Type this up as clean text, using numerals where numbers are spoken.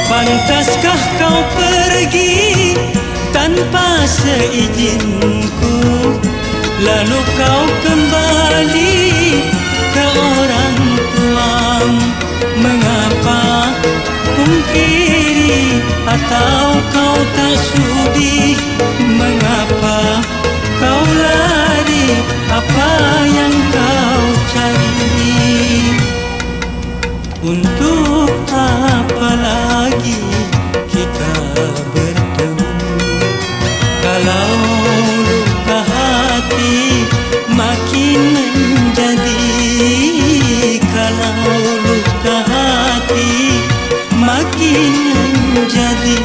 Pantaskah kau pergi tanpa seizinku, lalu kau kembali ke orang tuamu? Mengapa pungkiri atau kau tak sudi? Mengapa kau lari? Apa yang kau cari? Untuk apa lagi kita bertemu kalau luka hati makin menjadi? Kalau luka hati makin menjadi.